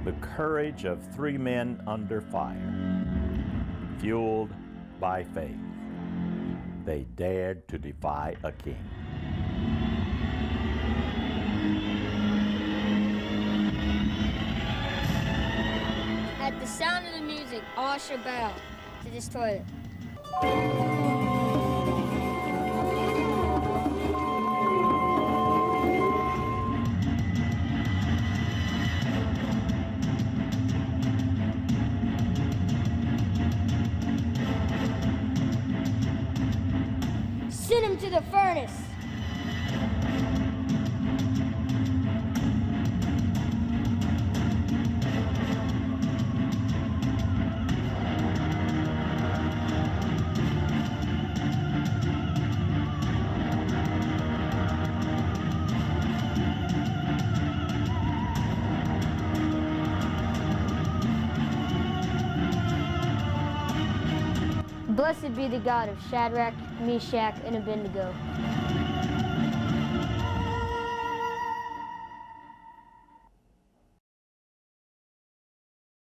the courage of three men under fire, fueled by faith. They dared to defy a king. At the sound of the music, all should bow to this toilet. Send him to the furnace. Blessed be the God of Shadrach, Meshach, and Abednego.